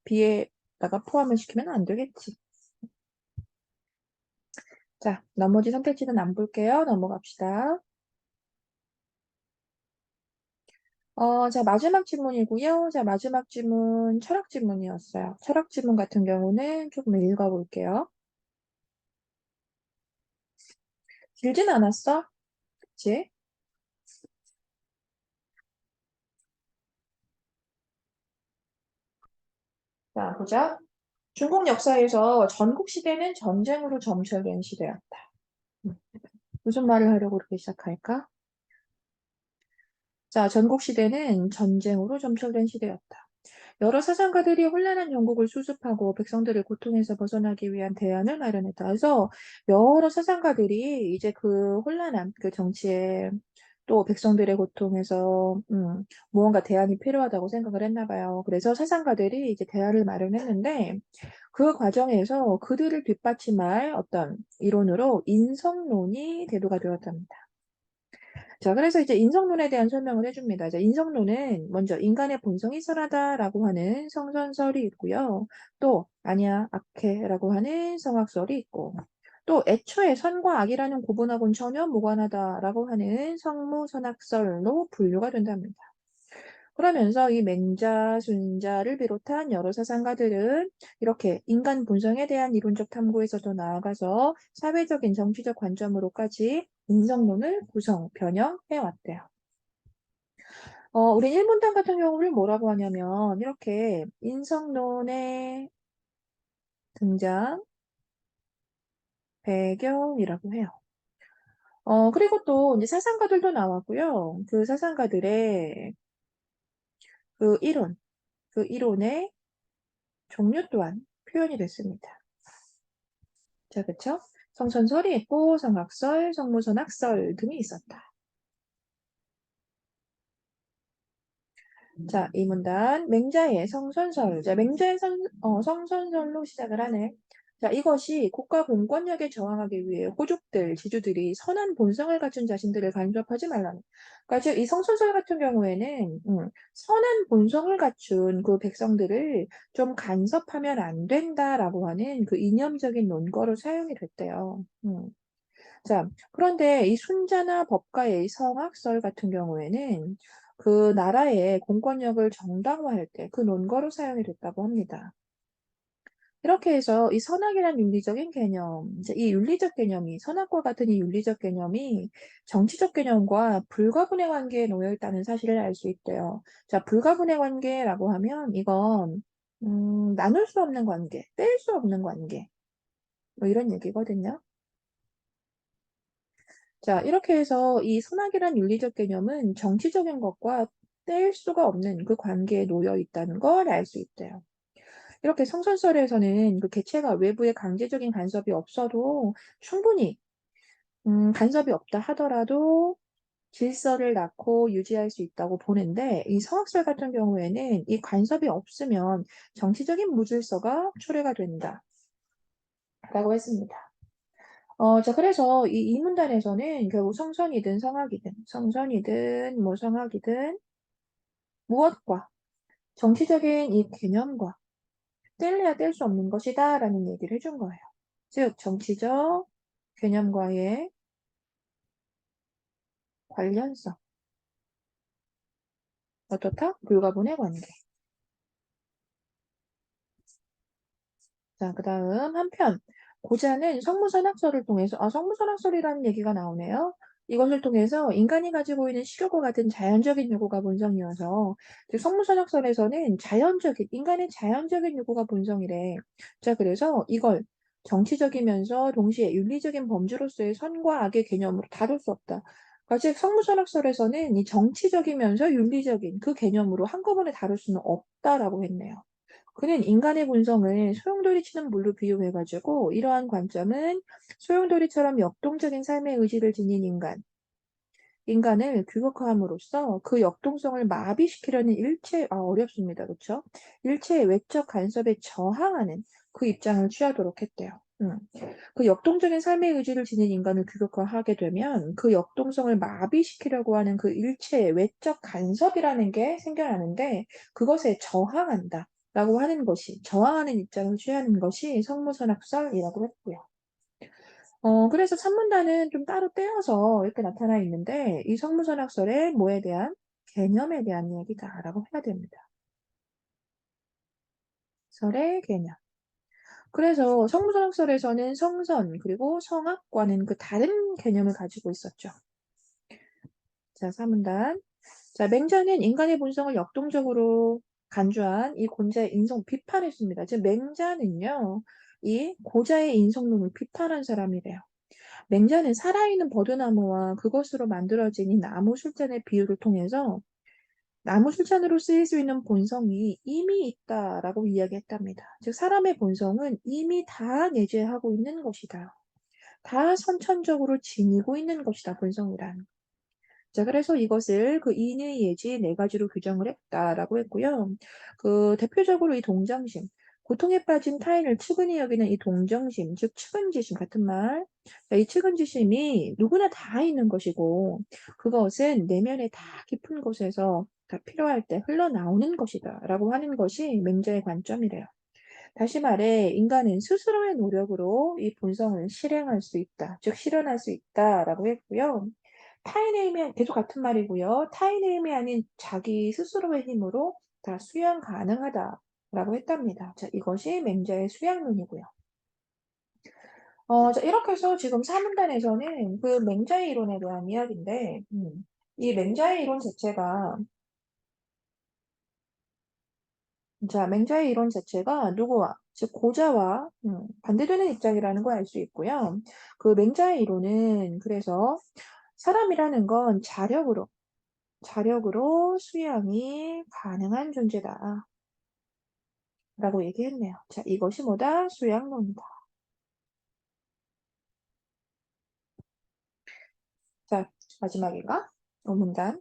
B에다가 포함을 시키면 안 되겠지. 자, 나머지 선택지는 안 볼게요. 넘어갑시다. 자, 마지막 질문이고요. 자, 마지막 질문 철학 질문이었어요. 철학 질문 같은 경우는 조금 읽어볼게요. 길진 않았어? 그치? 자, 보자. 중국 역사에서 전국 시대는 전쟁으로 점철된 시대였다. 음, 무슨 말을 하려고 그렇게 시작할까? 자, 전국 시대는 전쟁으로 점철된 시대였다. 여러 사상가들이 혼란한 영국을 수습하고 백성들을 고통에서 벗어나기 위한 대안을 마련했다. 그래서 여러 사상가들이 이제 그 혼란한 그 정치에 또 백성들의 고통에서 무언가 대안이 필요하다고 생각을 했나 봐요. 그래서 사상가들이 이제 대안을 마련했는데 그 과정에서 그들을 뒷받침할 어떤 이론으로 인성론이 대두가 되었답니다. 자, 그래서 이제 인성론에 대한 설명을 해줍니다. 자, 인성론은 먼저 인간의 본성이 선하다라고 하는 성선설이 있고요. 또 아니야, 악해라고 하는 성악설이 있고 또 애초에 선과 악이라는 구분하고는 전혀 무관하다라고 하는 성무선악설로 분류가 된답니다. 그러면서 이 맹자, 순자를 비롯한 여러 사상가들은 이렇게 인간 본성에 대한 이론적 탐구에서도 나아가서 사회적인 정치적 관점으로까지 인성론을 구성, 변형해 왔대요. 우리 일문단 같은 경우를 뭐라고 하냐면 이렇게 인성론의 등장, 배경이라고 해요. 그리고 또 이제 사상가들도 나왔고요. 그 사상가들의 그 이론, 그 이론의 종류 또한 표현이 됐습니다. 자, 그쵸? 성선설이 있고 성악설, 성무선악설 등이 있었다. 자, 이 문단 맹자의 성선설. 자, 맹자의 성선설로 시작을 하네. 자, 이것이 국가 공권력에 저항하기 위해 호족들, 지주들이 선한 본성을 갖춘 자신들을 간섭하지 말라는. 그러니까 즉, 이 성선설 같은 경우에는 선한 본성을 갖춘 그 백성들을 좀 간섭하면 안 된다라고 하는 그 이념적인 논거로 사용이 됐대요. 자, 그런데 이 순자나 법가의 성악설 같은 경우에는 그 나라의 공권력을 정당화할 때 그 논거로 사용이 됐다고 합니다. 이렇게 해서 이 선악이란 윤리적인 개념, 이제 이 윤리적 개념이, 선악과 같은 이 윤리적 개념이 정치적 개념과 불가분의 관계에 놓여 있다는 사실을 알 수 있대요. 자, 불가분의 관계라고 하면 이건, 나눌 수 없는 관계, 뗄 수 없는 관계, 뭐 이런 얘기거든요. 자, 이렇게 해서 이 선악이란 윤리적 개념은 정치적인 것과 뗄 수가 없는 그 관계에 놓여 있다는 걸 알 수 있대요. 이렇게 성선설에서는 그 개체가 외부의 강제적인 간섭이 없어도 충분히 간섭이 없다 하더라도 질서를 낳고 유지할 수 있다고 보는데 이 성악설 같은 경우에는 이 간섭이 없으면 정치적인 무질서가 초래가 된다. 라고 했습니다. 자, 그래서 이 문단에서는 결국 성선이든 뭐 성악이든 무엇과 정치적인 이 개념과 뗄래야 뗄 수 없는 것이다 라는 얘기를 해준 거예요. 즉, 정치적 개념과의 관련성, 어떻다? 불가분의 관계. 자, 그 다음 한편 고자는 성무선학설을 통해서 성무선학설이라는 얘기가 나오네요. 이것을 통해서 인간이 가지고 있는 식욕과 같은 자연적인 요구가 본성이어서 즉 성무선학설에서는 인간의 자연적인 요구가 본성이래. 자, 그래서 이걸 정치적이면서 동시에 윤리적인 범주로서의 선과 악의 개념으로 다룰 수 없다. 그러니까 즉 성무선학설에서는 이 정치적이면서 윤리적인 그 개념으로 한꺼번에 다룰 수는 없다라고 했네요. 그는 인간의 본성을 소용돌이 치는 물로 비유해가지고 이러한 관점은 소용돌이처럼 역동적인 삶의 의지를 지닌 인간을 규격화함으로써 그 역동성을 마비시키려는 어렵습니다. 그렇죠? 일체의 외적 간섭에 저항하는 그 입장을 취하도록 했대요. 그 역동적인 삶의 의지를 지닌 인간을 규격화하게 되면 그 역동성을 마비시키려고 하는 그 일체의 외적 간섭이라는 게 생겨나는데 그것에 저항한다. 라고 하는 것이, 저항하는 입장을 취하는 것이 성무선학설이라고 했고요. 그래서 산문단은 좀 따로 떼어서 이렇게 나타나 있는데, 이 성무선학설의 뭐에 대한? 개념에 대한 이야기다라고 해야 됩니다. 설의 개념. 그래서 성무선학설에서는 성선, 그리고 성악과는 그 다른 개념을 가지고 있었죠. 자, 사문단. 자, 맹자는 인간의 본성을 역동적으로 간주한 이 곤자의 인성 비판했습니다. 즉, 맹자는요, 이 고자의 인성론을 비판한 사람이래요. 맹자는 살아있는 버드나무와 그것으로 만들어진 이 나무 술잔의 비유를 통해서 나무 술잔으로 쓰일 수 있는 본성이 이미 있다라고 이야기했답니다. 즉, 사람의 본성은 이미 다 내재하고 있는 것이다. 다 선천적으로 지니고 있는 것이다, 본성이란. 자, 그래서 이것을 그 인의 예지 네 가지로 규정을 했다라고 했고요. 그 대표적으로 이 동정심, 고통에 빠진 타인을 측은히 여기는 이 동정심, 즉 측은지심 같은 말. 자, 이 측은지심이 누구나 다 있는 것이고 그것은 내면의 다 깊은 곳에서 다 필요할 때 흘러나오는 것이다라고 하는 것이 맹자의 관점이래요. 다시 말해 인간은 스스로의 노력으로 이 본성을 실행할 수 있다, 즉 실현할 수 있다라고 했고요. 타인의 힘이 계속 같은 말이고요. 타인의 힘이 아닌 자기 스스로의 힘으로 다 수양 가능하다라고 했답니다. 자, 이것이 맹자의 수양론이고요. 자, 이렇게 해서 지금 사문단에서는 그 맹자의 이론에 대한 이야기인데, 이 맹자의 이론 자체가 자, 맹자의 이론 자체가 누구와, 즉 고자와 반대되는 입장이라는 걸 알 수 있고요. 그 맹자의 이론은 그래서 사람이라는 건 자력으로 수양이 가능한 존재다. 라고 얘기했네요. 자, 이것이 뭐다? 수양론이다. 자, 마지막인가? 문단.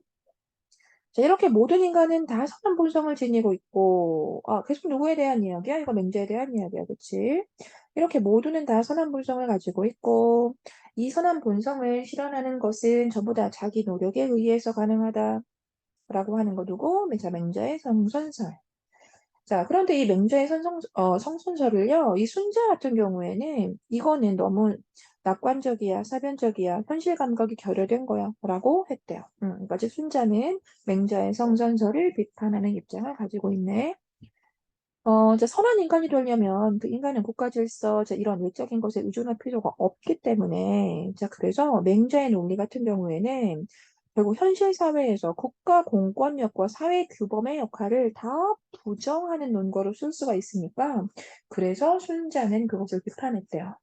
자, 이렇게 모든 인간은 다 선한 본성을 지니고 있고, 계속 누구에 대한 이야기야? 이거 맹자에 대한 이야기야, 그치? 이렇게 모두는 다 선한 본성을 가지고 있고, 이 선한 본성을 실현하는 것은 전부 다 자기 노력에 의해서 가능하다. 라고 하는 거 두고, 맹자의 성선설. 자, 그런데 이 맹자의 성선설을요, 이 순자 같은 경우에는 이거는 너무 낙관적이야, 사변적이야, 현실 감각이 결여된 거야, 라고 했대요. 그러니까 즉 순자는 맹자의 성선설을 비판하는 입장을 가지고 있네. 이제 선한 인간이 되려면 그 인간은 국가 질서, 이제 이런 외적인 것에 의존할 필요가 없기 때문에, 자, 그래서 맹자의 논리 같은 경우에는 결국 현실 사회에서 국가 공권력과 사회 규범의 역할을 다 부정하는 논거로 쓸 수가 있으니까, 그래서 순자는 그것을 비판했대요.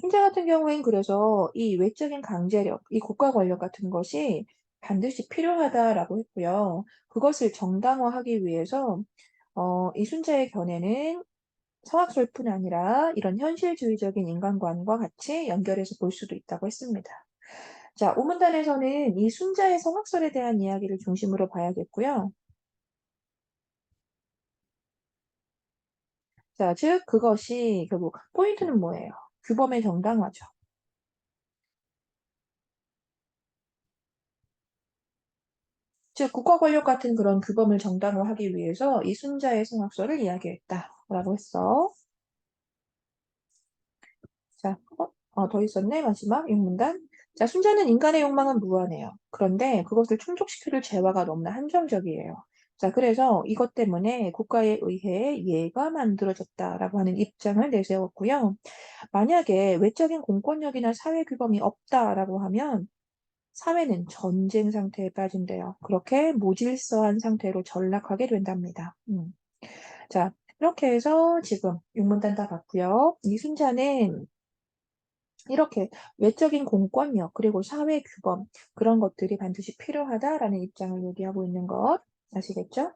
순자 같은 경우엔 그래서 이 외적인 강제력, 이 국가 권력 같은 것이 반드시 필요하다라고 했고요. 그것을 정당화하기 위해서 이 순자의 견해는 성악설뿐 아니라 이런 현실주의적인 인간관과 같이 연결해서 볼 수도 있다고 했습니다. 자, 오문단에서는 이 순자의 성악설에 대한 이야기를 중심으로 봐야겠고요. 자, 즉 그것이 결국 포인트는 뭐예요? 규범의 정당화죠. 즉 국가 권력 같은 그런 규범을 정당화하기 위해서 이 순자의 성악설을 이야기했다라고 했어. 자, 더 있었네. 마지막 육문단. 자, 순자는 인간의 욕망은 무한해요. 그런데 그것을 충족시킬 재화가 너무나 한정적이에요. 자, 그래서 이것 때문에 국가에 의해 예가 만들어졌다라고 하는 입장을 내세웠고요. 만약에 외적인 공권력이나 사회 규범이 없다라고 하면 사회는 전쟁 상태에 빠진대요. 그렇게 무질서한 상태로 전락하게 된답니다. 자, 이렇게 해서 지금 육문단 다 봤고요. 이순자는 이렇게 외적인 공권력 그리고 사회 규범 그런 것들이 반드시 필요하다라는 입장을 얘기하고 있는 것 아시겠죠?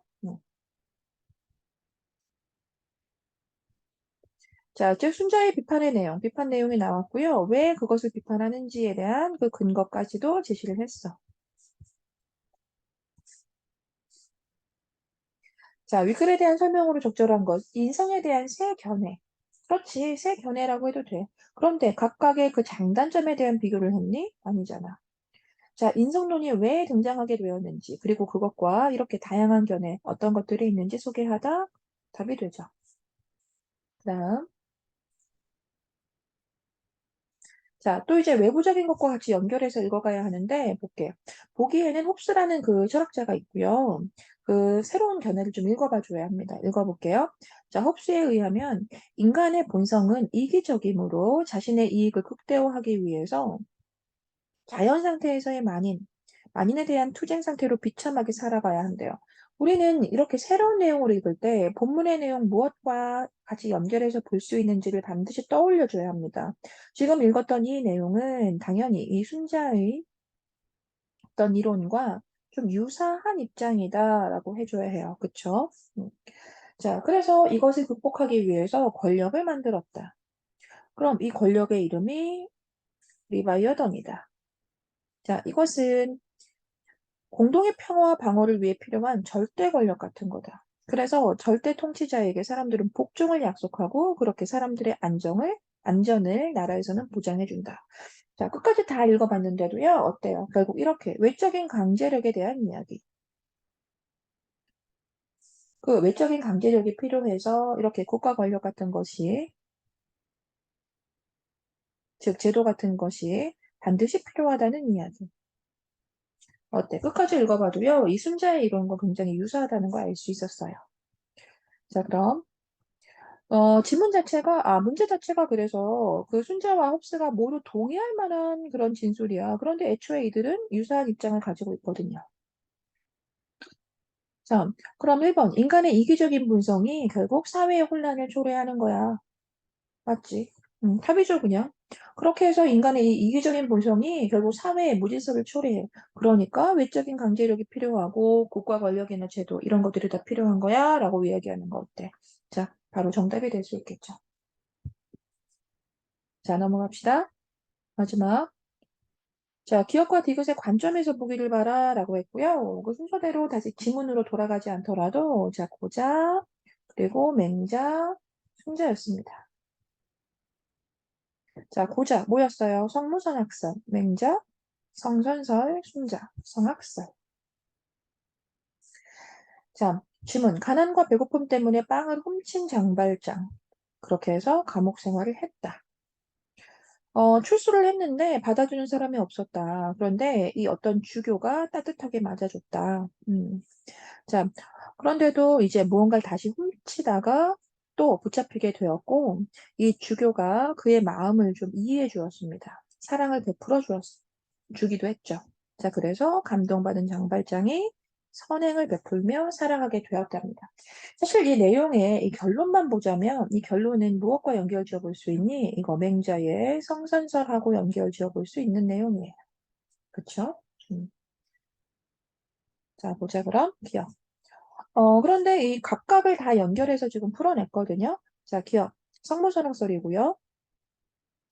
자, 즉 순자의 비판의 내용, 비판 내용이 나왔고요. 왜 그것을 비판하는지에 대한 그 근거까지도 제시를 했어. 자, 위글에 대한 설명으로 적절한 것, 인성에 대한 세 견해. 그렇지, 세 견해라고 해도 돼. 그런데 각각의 그 장단점에 대한 비교를 했니? 아니잖아. 자, 인성론이 왜 등장하게 되었는지, 그리고 그것과 이렇게 다양한 견해, 어떤 것들이 있는지 소개하다 답이 되죠. 그다음, 자, 또 이제 외부적인 것과 같이 연결해서 읽어가야 하는데, 볼게요. 보기에는 홉스라는 그 철학자가 있고요. 그 새로운 견해를 좀 읽어봐 줘야 합니다. 읽어볼게요. 자, 홉스에 의하면 인간의 본성은 이기적이므로 자신의 이익을 극대화하기 위해서 자연 상태에서의 만인에 대한 투쟁 상태로 비참하게 살아가야 한대요. 우리는 이렇게 새로운 내용을 읽을 때 본문의 내용 무엇과 같이 연결해서 볼 수 있는지를 반드시 떠올려 줘야 합니다. 지금 읽었던 이 내용은 당연히 이 순자의 어떤 이론과 좀 유사한 입장이다라고 해줘야 해요. 그쵸? 자, 그래서 이것을 극복하기 위해서 권력을 만들었다. 그럼 이 권력의 이름이 리바이어던이다. 자, 이것은 공동의 평화와 방어를 위해 필요한 절대 권력 같은 거다. 그래서 절대 통치자에게 사람들은 복종을 약속하고 그렇게 사람들의 안전을 나라에서는 보장해준다. 자, 끝까지 다 읽어봤는데도요, 어때요? 결국 이렇게 외적인 강제력에 대한 이야기. 그 외적인 강제력이 필요해서 이렇게 국가 권력 같은 것이, 즉 제도 같은 것이 반드시 필요하다는 이야기. 어때? 끝까지 읽어봐도요, 이 순자의 이론과 굉장히 유사하다는 거 알 수 있었어요. 자, 그럼 문제 자체가 그래서 그 순자와 홉스가 모두 동의할 만한 그런 진술이야. 그런데 애초에 이들은 유사한 입장을 가지고 있거든요. 자, 그럼 1번. 인간의 이기적인 본성이 결국 사회의 혼란을 초래하는 거야. 맞지? 탑이죠, 그냥. 그렇게 해서 인간의 이 이기적인 본성이 결국 사회의 무질서를 초래해. 그러니까 외적인 강제력이 필요하고 국가 권력이나 제도 이런 것들이 다 필요한 거야 라고 이야기하는 거 어때? 자, 바로 정답이 될 수 있겠죠. 자, 넘어갑시다. 마지막. 자, 기업과 디귿의 관점에서 보기를 바라라고 했고요. 그 순서대로 다시 지문으로 돌아가지 않더라도 자, 고자, 그리고 맹자, 순자였습니다. 자, 고자 뭐였어요? 성무선학설, 맹자, 성선설, 순자, 성학설. 자, 지문. 가난과 배고픔 때문에 빵을 훔친 장발장. 그렇게 해서 감옥 생활을 했다. 출소를 했는데 받아주는 사람이 없었다. 그런데 이 어떤 주교가 따뜻하게 맞아줬다. 자, 그런데도 이제 무언가를 다시 훔치다가 또 붙잡히게 되었고, 이 주교가 그의 마음을 좀 이해해 주었습니다. 사랑을 베풀어 주기도 했죠. 자, 그래서 감동받은 장발장이 선행을 베풀며 살아가게 되었답니다. 사실 이 내용의 이 결론만 보자면 이 결론은 무엇과 연결지어 볼 수 있니? 이거 맹자의 성선설하고 연결지어 볼 수 있는 내용이에요. 그쵸? 자, 보자 그럼. 기억. 그런데 이 각각을 다 연결해서 지금 풀어냈거든요. 자, 기억. 성모선언설이고요.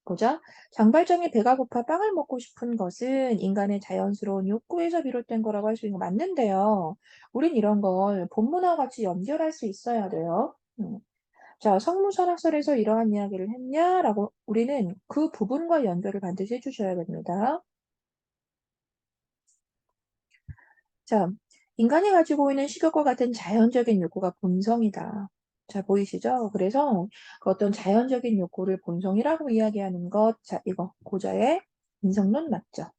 보자. 장발장의 배가 고파 빵을 먹고 싶은 것은 인간의 자연스러운 욕구에서 비롯된 거라고 할 수 있는 거 맞는데요. 우린 이런 걸 본문과 같이 연결할 수 있어야 돼요. 자, 성모선언설에서 이러한 이야기를 했냐라고 우리는 그 부분과 연결을 반드시 해주셔야 됩니다. 자, 인간이 가지고 있는 식욕과 같은 자연적인 욕구가 본성이다. 자, 보이시죠? 그래서 그 어떤 자연적인 욕구를 본성이라고 이야기하는 것, 자, 이거 고자의 인성론 맞죠?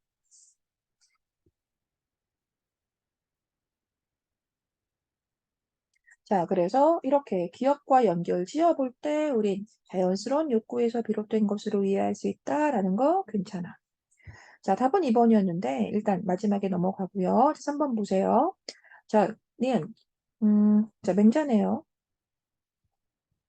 자, 그래서 이렇게 기억과 연결 지어볼 때 우린 자연스러운 욕구에서 비롯된 것으로 이해할 수 있다라는 거 괜찮아. 자, 답은 2번이었는데 일단 마지막에 넘어가고요. 3번 보세요. 자, 니은, 자, 맹자네요.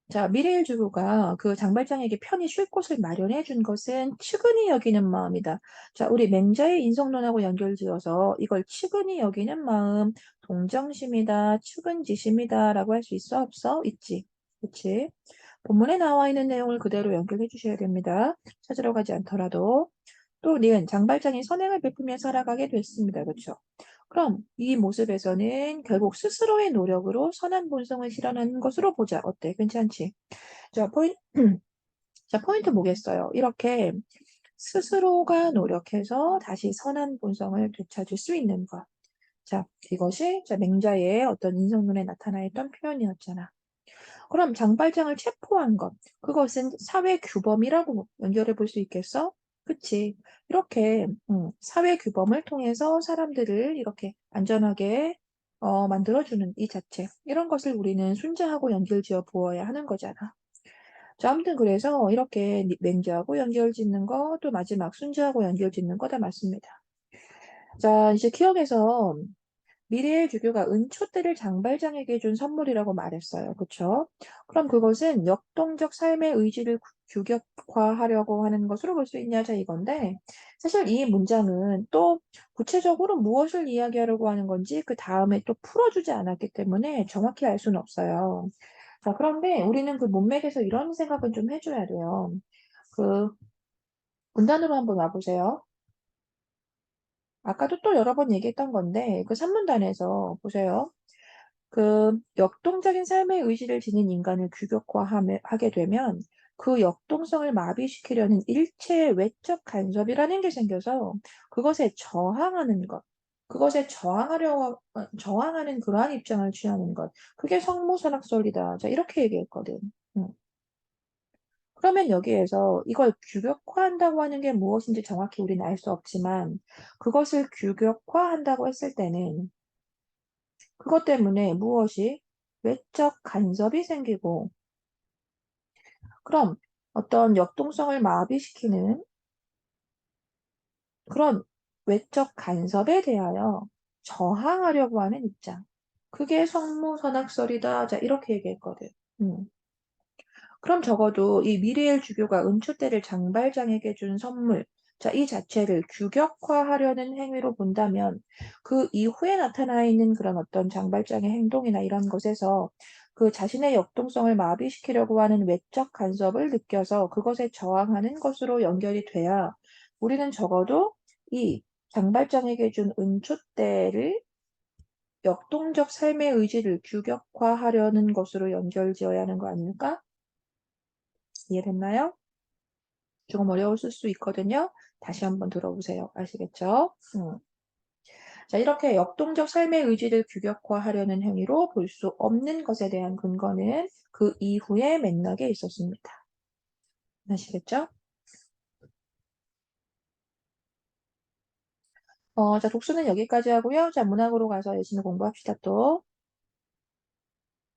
자, 미래의 주부가 그 장발장에게 편히 쉴 곳을 마련해 준 것은 측은히 여기는 마음이다. 자, 우리 맹자의 인성론하고 연결지어서 이걸 측은히 여기는 마음, 동정심이다, 측은지심이다라고 할 수 있어? 없어? 있지. 그치? 본문에 나와 있는 내용을 그대로 연결해 주셔야 됩니다. 찾으러 가지 않더라도. 또 니은 장발장이 선행을 베푸며 살아가게 됐습니다. 그렇죠? 그럼 이 모습에서는 결국 스스로의 노력으로 선한 본성을 실현하는 것으로 보자. 어때? 괜찮지? 자, 자, 포인트 뭐겠어요? 이렇게 스스로가 노력해서 다시 선한 본성을 되찾을 수 있는 것. 자, 이것이 자, 맹자의 어떤 인성론에 나타나 있던 표현이었잖아. 그럼 장발장을 체포한 것, 그것은 사회 규범이라고 연결해 볼 수 있겠어? 그치. 이렇게 사회 규범을 통해서 사람들을 이렇게 안전하게 만들어주는 이 자체, 이런 것을 우리는 순자하고 연결지어 보아야 하는 거잖아. 자, 아무튼 그래서 이렇게 맹자하고 연결짓는 거, 또 마지막 순자하고 연결짓는 거 다 맞습니다. 자, 이제 기억에서 미래의 주교가 은초대를 장발장에게 준 선물이라고 말했어요. 그쵸? 그럼 그것은 역동적 삶의 의지를 규격화하려고 하는 것으로 볼 수 있냐, 자, 이건데, 사실 이 문장은 또 구체적으로 무엇을 이야기하려고 하는 건지 그 다음에 또 풀어주지 않았기 때문에 정확히 알 수는 없어요. 자, 그런데 우리는 그 문맥에서 이런 생각은 좀 해줘야 돼요. 그 문단으로 한번 와보세요. 아까도 또 여러 번 얘기했던 건데, 그 산문단에서 보세요. 그 역동적인 삶의 의지를 지닌 인간을 규격화하게 되면 그 역동성을 마비시키려는 일체의 외적 간섭이라는 게 생겨서 그것에 저항하는 것, 그것에 저항하는 그러한 입장을 취하는 것, 그게 성모선학설이다. 자, 이렇게 얘기했거든. 음. 그러면 여기에서 이걸 규격화한다고 하는 게 무엇인지 정확히 우리는 알 수 없지만 그것을 규격화한다고 했을 때는 그것 때문에 무엇이 외적 간섭이 생기고 그럼 어떤 역동성을 마비시키는 그런 외적 간섭에 대하여 저항하려고 하는 입장. 그게 성모선악설이다. 자, 이렇게 얘기했거든. 음. 그럼 적어도 이 미리엘 주교가 은초대를 장발장에게 준 선물, 자, 이 자체를 규격화하려는 행위로 본다면 그 이후에 나타나 있는 그런 어떤 장발장의 행동이나 이런 것에서 그 자신의 역동성을 마비시키려고 하는 외적 간섭을 느껴서 그것에 저항하는 것으로 연결이 돼야 우리는 적어도 이 장발장에게 준 은초대를 역동적 삶의 의지를 규격화하려는 것으로 연결지어야 하는 거 아닐까? 이해됐나요? 조금 어려웠을 수 있거든요. 다시 한번 들어보세요. 아시겠죠? 자, 이렇게 역동적 삶의 의지를 규격화하려는 행위로 볼 수 없는 것에 대한 근거는 그 이후의 맥락에 있었습니다. 아시겠죠? 자, 독수는 여기까지 하고요. 자, 문학으로 가서 열심히 공부합시다 또.